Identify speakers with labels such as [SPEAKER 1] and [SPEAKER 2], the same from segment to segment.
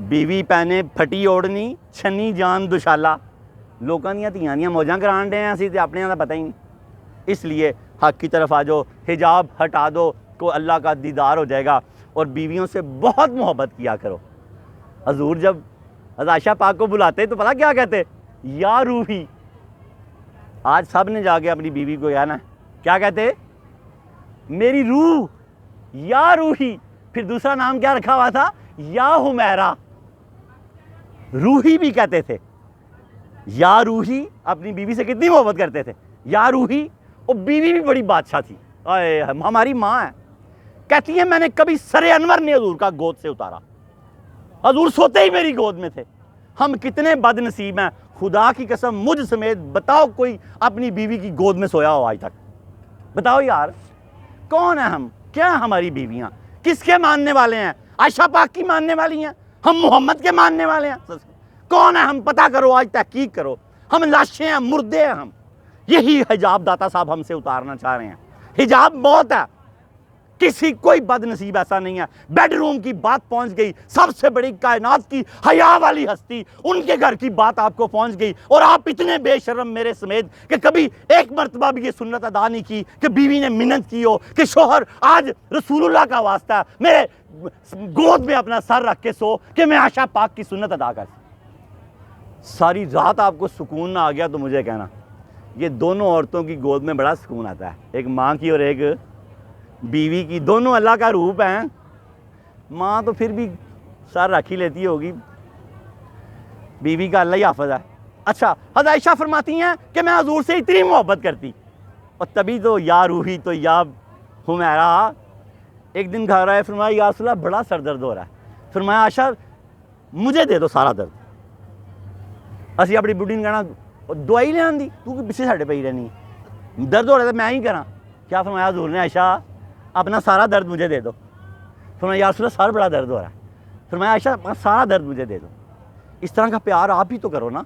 [SPEAKER 1] بیوی پہنے پھٹی اوڑنی چھنی جان دشالا. لوگوں دیا دھیاں دیاں موجاں کران ڈے ہیں اسی تے اپنے کا پتہ ہی نہیں. اس لیے حق کی طرف آ جاؤ, حجاب ہٹا دو کو اللہ کا دیدار ہو جائے گا. اور بیویوں سے بہت محبت کیا کرو. حضور جب حضرت عائشہ پاک کو بلاتے تو پتہ کیا کہتے؟ یا روحی. آج سب نے جا کے اپنی بیوی کو کہنا کیا کہتے؟ میری روح, یا روحی. پھر دوسرا نام کیا رکھا ہوا تھا؟ یا حمیرہ. روحی بھی کہتے تھے. یا روحی اپنی بیوی سے کتنی محبت کرتے تھے. یا روحی. اور بیوی بھی بڑی بادشاہ تھی, ہماری ماں ہے. کہتی ہے میں نے کبھی سر انور نے حضور کا گود سے اتارا, حضور سوتے ہی میری گود میں تھے. ہم کتنے بد نصیب ہیں. خدا کی قسم مجھ سمیت بتاؤ کوئی اپنی بیوی کی گود میں سویا ہو آج تک؟ بتاؤ یار, کون ہیں ہم؟ کیا ہیں ہماری بیویاں؟ کس کے ماننے والے ہیں؟ عائشہ پاک کی ماننے والی ہیں؟ ہم محمد کے ماننے والے ہیں؟ کون ہیں ہم؟ پتہ کرو, آج تحقیق کرو. ہم لاشیں ہیں, مردے ہیں ہم. یہی حجاب داتا صاحب ہم سے اتارنا چاہ رہے ہیں. حجاب موت ہے. کسی کوئی بد نصیب ایسا نہیں ہے. بیڈ روم کی بات پہنچ گئی, سب سے بڑی کائنات کی حیا والی ہستی, ان کے گھر کی بات آپ کو پہنچ گئی, اور آپ اتنے بے شرم میرے سمیت کہ کبھی ایک مرتبہ بھی یہ سنت ادا نہیں کی کہ بیوی نے منت کی ہو کہ شوہر آج رسول اللہ کا واسطہ ہے میرے گود میں اپنا سر رکھ کے سو کہ میں عائشہ پاک کی سنت ادا کر. ساری رات آپ کو سکون نہ آ گیا تو مجھے کہنا. یہ دونوں عورتوں کی گود میں بڑا سکون آتا ہے, ایک ماں کی اور ایک بیوی کی. دونوں اللہ کا روپ ہیں. ماں تو پھر بھی سر رکھ ہی لیتی ہوگی, بیوی کا اللہ ہی حافظ ہے. اچھا, حضرت عائشہ فرماتی ہیں کہ میں حضور سے اتنی محبت کرتی, اور تبھی تو یا روحی تو یا حمیرہ. ایک دن گھر آئے, فرمایا یا رسول اللہ بڑا سر درد ہو رہا ہے. فرمایا عائشہ مجھے دے دو سارا درد. اسی اپنی بڈھی نے کہنا دوائی لے آندی, تو پیچھے ساڈے پئی رہنی, درد ہو رہا ہے میں ہی کراں. کیا فرمایا حضور نے؟ عائشہ اپنا سارا درد مجھے دے دو. فرمایا یا رسول اللہ سر بڑا درد ہو رہا ہے. فرمایا عائشہ اپنا سارا درد مجھے دے دو. اس طرح کا پیار آپ ہی تو کرو نا.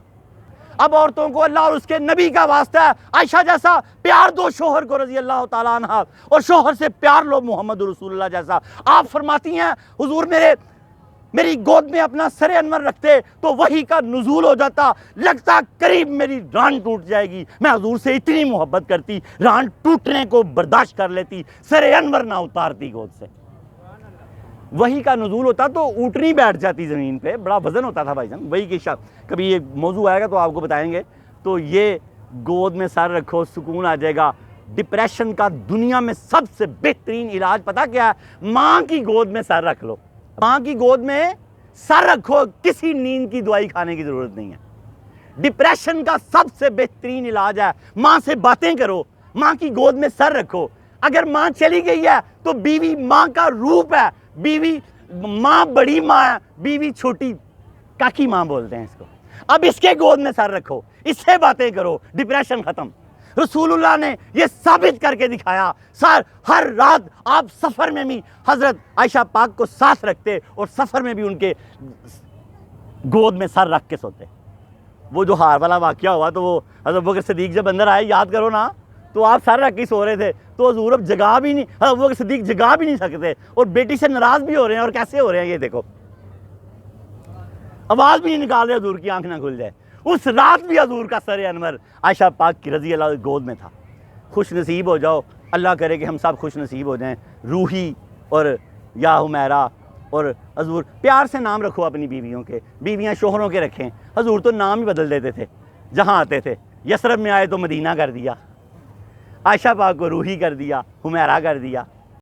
[SPEAKER 1] اب عورتوں کو اللہ اور اس کے نبی کا واسطہ ہے, عائشہ جیسا پیار دو شوہر کو رضی اللہ تعالیٰ عنہ, اور شوہر سے پیار لو محمد رسول اللہ جیسا. آپ فرماتی ہیں حضور میری گود میں اپنا سر انور رکھتے تو وحی کا نزول ہو جاتا, لگتا قریب میری ران ٹوٹ جائے گی. میں حضور سے اتنی محبت کرتی, ران ٹوٹنے کو برداشت کر لیتی, سر انور نہ اتارتی گود سے. وحی کا نزول ہوتا تو اونٹنی بیٹھ جاتی زمین پہ, بڑا وزن ہوتا تھا بھائی جان. وہی کی کبھی یہ موضوع آئے گا تو آپ کو بتائیں گے. تو یہ گود میں سر رکھو, سکون آ جائے گا. ڈپریشن کا دنیا میں سب سے بہترین علاج پتہ کیا ہے؟ ماں کی گود میں سر رکھ لو. ماں کی گود میں سر رکھو, کسی نیند کی دوائی کھانے کی ضرورت نہیں ہے. ڈپریشن کا سب سے بہترین علاج ہے ماں سے باتیں کرو, ماں کی گود میں سر رکھو. اگر ماں چلی گئی ہے تو بیوی ماں کا روپ ہے. بیوی ماں بڑی ماں ہے, بیوی چھوٹی کاکی ماں بولتے ہیں اس کو. اب اس کے گود میں سر رکھو, اس سے باتیں کرو, ڈپریشن ختم. رسول اللہ نے یہ ثابت کر کے دکھایا. ہر رات آپ سفر میں بھی حضرت عائشہ پاک کو ساتھ رکھتے, اور سفر میں بھی ان کے گود میں سر رکھ کے سوتے. وہ جو ہار والا واقعہ ہوا تو وہ حضرت بکر صدیق جب اندر آئے, یاد کرو نا, تو آپ سر رکھ کے سو رہے تھے, تو حضور اب جگا بھی نہیں, حضرت بکر صدیق جگا بھی نہیں سکتے, اور بیٹی سے ناراض بھی ہو رہے ہیں. اور کیسے ہو رہے ہیں یہ دیکھو, آواز بھی نہیں نکال رہے, حضور کی آنکھ نہ کھل جائے. اس رات بھی حضور کا سر انور عائشہ پاک کی رضی اللہ گود میں تھا. خوش نصیب ہو جاؤ, اللہ کرے کہ ہم سب خوش نصیب ہو جائیں. روحی اور یا حمیرہ. اور حضور پیار سے نام رکھو اپنی بیویوں کے, بیویاں شوہروں کے رکھیں. حضور تو نام ہی بدل دیتے تھے جہاں آتے تھے. یثرب میں آئے تو مدینہ کر دیا, عائشہ پاک کو روحی کر دیا, حمیرہ کر دیا.